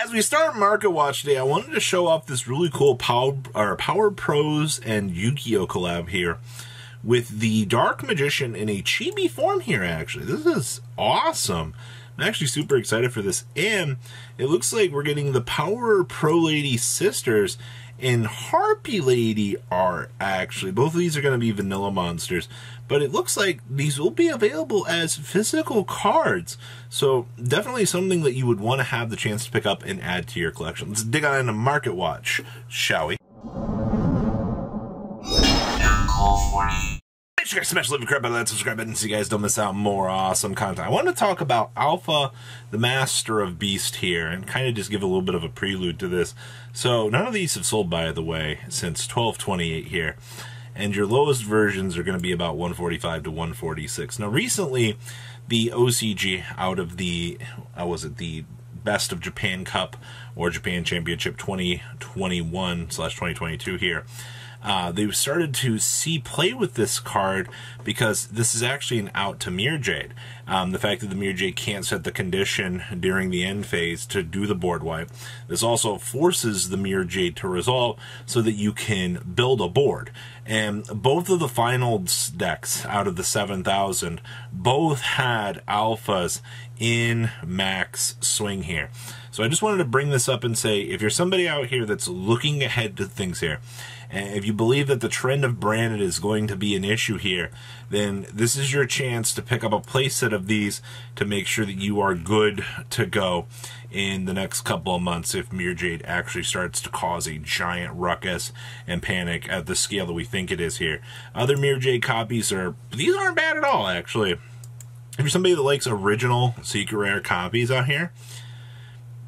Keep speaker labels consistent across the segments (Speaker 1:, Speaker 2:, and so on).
Speaker 1: As we start Market Watch today, I wanted to show off this really cool Power Pros and Yu-Gi-Oh collab here with the Dark Magician in a chibi form here, actually. This is awesome. I'm actually super excited for this. And it looks like we're getting the Power Pro Lady sisters in Harpy Lady art, actually. Both of these are going to be vanilla monsters, but it looks like these will be available as physical cards. So definitely something that you would want to have the chance to pick up and add to your collection. Let's dig on into Market Watch, shall we? Make sure you guys smash the crap out of that subscribe button so you guys don't miss out on more awesome content. I want to talk about Alpha, the Master of Beast here, and kind of just give a little bit of a prelude to this. So none of these have sold, by the way, since 12/28 here, and your lowest versions are going to be about 145 to 146. Now recently, the OCG out of the the Best of Japan Cup or Japan Championship 2021/2022 here, they started to see play with this card because this is actually an out to Mirror Jade. The fact that the Mirror Jade can't set the condition during the end phase to do the board wipe. This also forces the Mirror Jade to resolve so that you can build a board. And both of the finals decks out of the 7,000 both had alphas in max swing here. So I just wanted to bring this up and say, if you're somebody out here that's looking ahead to things here, and if you believe that the trend of branded is going to be an issue here, then this is your chance to pick up a playset of these to make sure that you are good to go in the next couple of months if Mirror Jade actually starts to cause a giant ruckus and panic at the scale that we think it is here. Other Mirror Jade copies these aren't bad at all, actually. If you're somebody that likes original secret rare copies out here,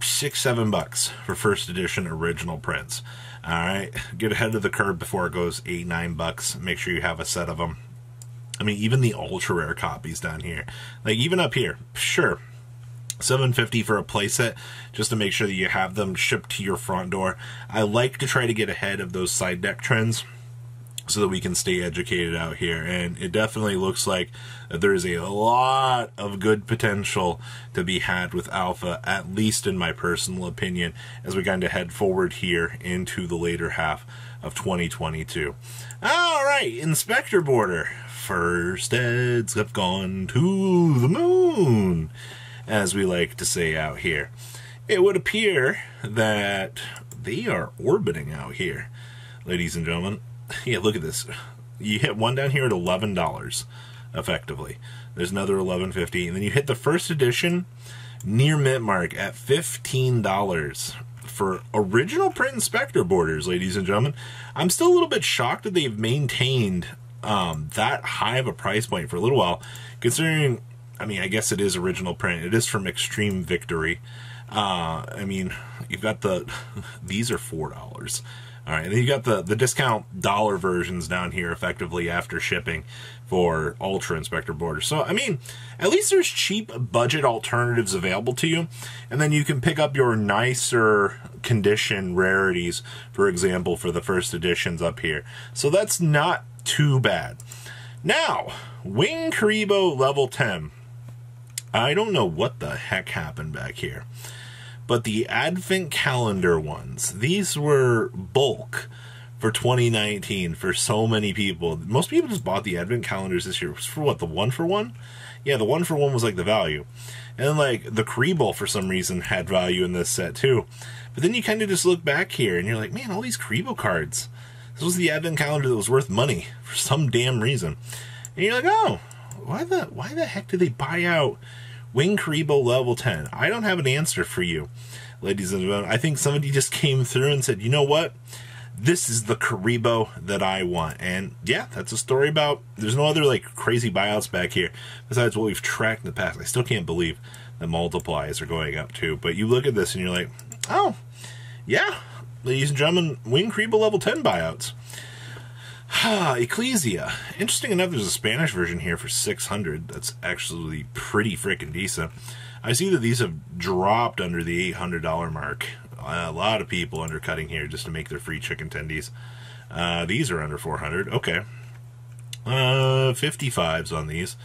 Speaker 1: $6-7 for first edition original prints. Alright, get ahead of the curve before it goes $8-9. Make sure you have a set of them. I mean, even the ultra rare copies down here, like even up here, sure, $7.50 for a playset just to make sure that you have them shipped to your front door. I like to try to get ahead of those side deck trends so that we can stay educated out here, and it definitely looks like there is a lot of good potential to be had with Alpha, at least in my personal opinion, as we kind of head forward here into the later half of 2022. Alright, Inspector Border. First Eds have gone to the moon, as we like to say out here. It would appear that they are orbiting out here, ladies and gentlemen. Yeah, look at this. You hit one down here at $11, effectively. There's another $11.50, and then you hit the first edition near mint mark at $15 for original print Inspector Borders, ladies and gentlemen. I'm still a little bit shocked that they've maintained that high of a price point for a little while, considering, I mean, I guess it is original print. It is from Extreme Victory. I mean, you've got these are $4. Alright, and then you got the discount dollar versions down here effectively after shipping for Ultra Inspector Borders. So, I mean, at least there's cheap budget alternatives available to you. And then you can pick up your nicer condition rarities, for example, for the first editions up here. So that's not too bad. Now, Wing Kuribo level 10. I don't know what the heck happened back here, but the Advent Calendar ones, these were bulk for 2019 for so many people. Most people just bought the Advent Calendars this year. It was for what, the 1-for-1? Yeah, the 1-for-1 was like the value. And then like the Kuribo for some reason had value in this set too. But then you kind of just look back here and you're like, man, all these Kuribo cards. This was the Advent Calendar that was worth money for some damn reason. And you're like, oh, why the heck did they buy out Wing Kuribo level 10? I don't have an answer for you, ladies and gentlemen. I think somebody just came through and said, you know what? This is the Kuribo that I want. And yeah, that's a story about, there's no other like crazy buyouts back here besides what we've tracked in the past. I still can't believe the multiplies are going up too. But you look at this and you're like, oh, yeah, ladies and gentlemen, Wing Kuribo level 10 buyouts. Ecclesia. Interesting enough, there's a Spanish version here for $600. That's actually pretty freaking decent. I see that these have dropped under the $800 mark. A lot of people undercutting here just to make their free chicken tendies. These are under $400. Okay. 55s on these.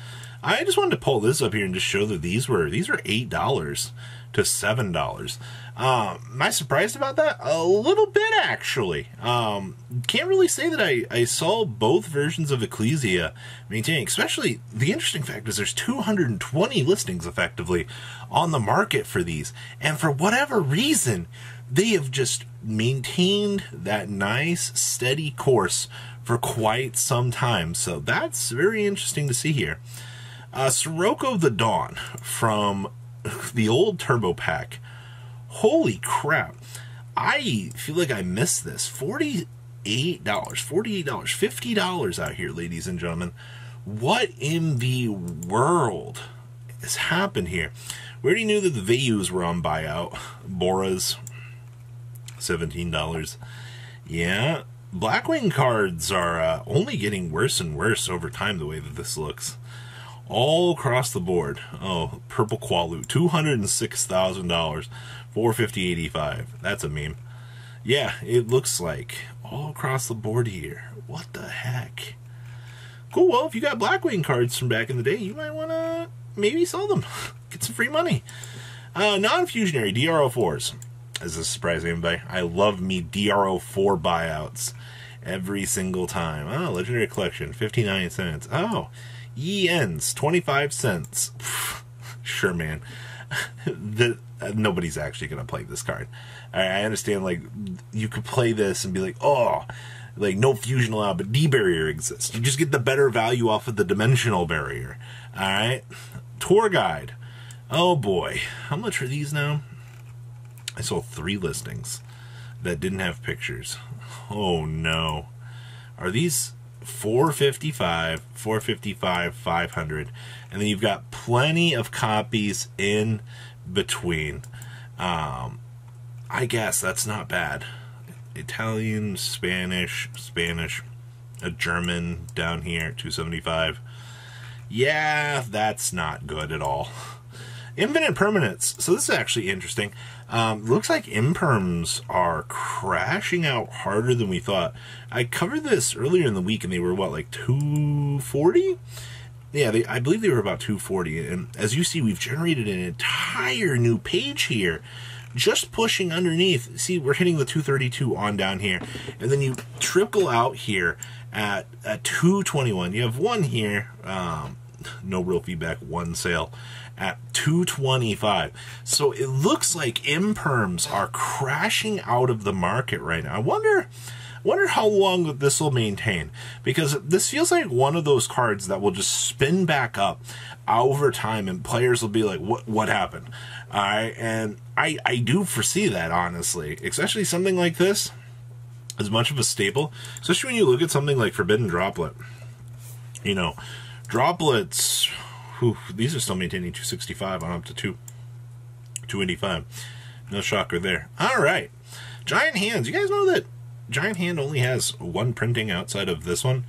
Speaker 1: I just wanted to pull this up here and just show that these were $8 to $7. Am I surprised about that? A little bit, actually. Can't really say that I saw both versions of Ecclesia maintaining, especially the interesting fact is there's 220 listings effectively on the market for these. And for whatever reason, they have just maintained that nice, steady course for quite some time. So that's very interesting to see here. Sirocco the Dawn from the old Turbo Pack. Holy crap. I feel like I missed this. $48, $50 out here, ladies and gentlemen. What in the world has happened here? We already knew that the Vayus were on buyout. Boras, $17. Yeah. Blackwing cards are only getting worse and worse over time the way that this looks. All across the board. Oh, Purple Qualu, $206,000, $450.85. That's a meme. Yeah, it looks like all across the board here. What the heck? Cool, well, if you got Blackwing cards from back in the day, you might want to maybe sell them. Get some free money. Non-fusionary DRO4s. Is this surprising anybody? I love me DRO4 buyouts every single time. Oh, Legendary Collection, 59 cents. Oh, ENs, 25 cents. Sure, man. Nobody's actually going to play this card. I understand, like, you could play this and be like, oh, like, no fusion allowed, but D-barrier exists. You just get the better value off of the dimensional barrier. Alright? Tour Guide. Oh, boy. How much are these now? I saw 3 listings that didn't have pictures. Oh, no. Are these $455, $455, $500, and then you've got plenty of copies in between. I guess that's not bad. Italian, Spanish, a German down here, $275. Yeah, that's not good at all. Infinite permanents. So this is actually interesting. Looks like imperms are crashing out harder than we thought. I covered this earlier in the week, and they were, what, like 240? Yeah, I believe they were about 240. And as you see, we've generated an entire new page here, just pushing underneath. See, we're hitting the 232 on down here. And then you trickle out here at 221. You have one here, no real feedback, one sale at 225. So it looks like imperms are crashing out of the market right now. I wonder how long this will maintain, because this feels like one of those cards that will just spin back up over time, and players will be like, what happened? All right, and I do foresee that, honestly, especially something like this, as much of a staple, especially when you look at something like Forbidden Droplet. You know, droplets, these are still maintaining 265 on up to 285. No shocker there. All right, Giant Hands. You guys know that Giant Hand only has one printing outside of this one.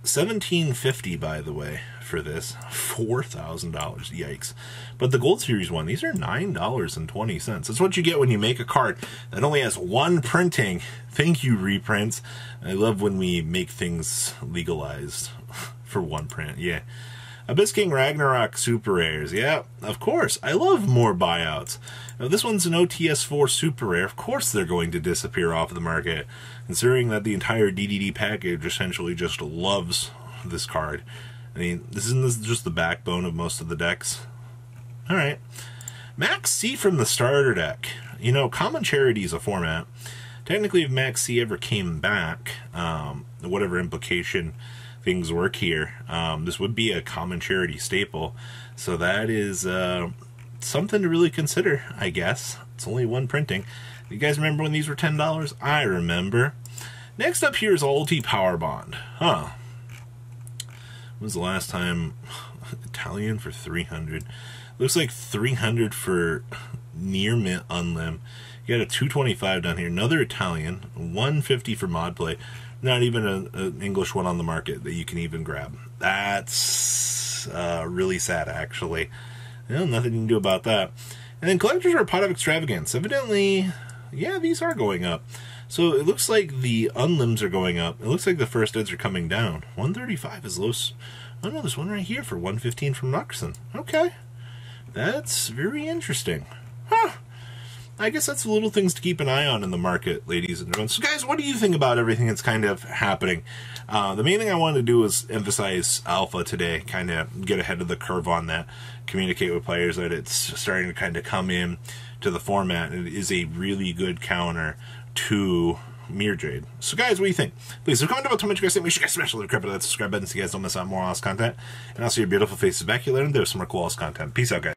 Speaker 1: $17.50, by the way, for this. $4,000. Yikes. But the Gold Series one, these are $9.20. That's what you get when you make a card that only has one printing. Thank you, reprints. I love when we make things legalized for one print. Yeah. Abyss King Ragnarok Super Rares. Yeah, of course. I love more buyouts. Now, this one's an OTS4 Super Rare. Of course they're going to disappear off the market, considering that the entire DDD package essentially just loves this card. I mean, this isn't just the backbone of most of the decks. Alright. Max C from the starter deck. You know, Common Charity is a format. Technically, if Max C ever came back, whatever implication things work here, this would be a Common Charity staple. So that is something to really consider, I guess. It's only one printing. You guys remember when these were $10? I remember. Next up here is Ulti Power Bond. Huh. When was the last time? Italian for 300. Looks like 300 for near mint Unlim. You got a 225 down here. Another Italian. 150 for mod play. Not even an English one on the market that you can even grab. That's really sad, actually. Well, nothing you can do about that. And then collectors are a pot of extravagance. Evidently, yeah, these are going up. So it looks like the Unlims are going up. It looks like the first eds are coming down. 135 is low. Oh no, there's one right here for 115 from Nuxon. Okay. That's very interesting. I guess that's the little things to keep an eye on in the market, ladies and gentlemen. So, guys, what do you think about everything that's kind of happening? The main thing I wanted to do was emphasize alpha today, kind of get ahead of the curve on that, communicate with players that it's starting to kind of come in to the format. It is a really good counter to Mirror Jade. So, guys, what do you think? Please leave a comment about how much you guys think. Make sure you guys smash the that subscribe button so you guys don't miss out on more awesome content. And I'll see your beautiful faces back here later, and there's some more cool awesome content. Peace out, guys.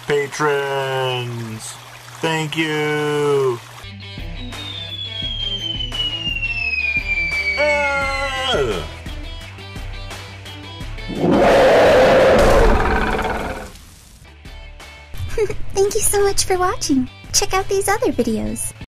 Speaker 1: Patrons, thank you.
Speaker 2: Thank you so much for watching. Check out these other videos.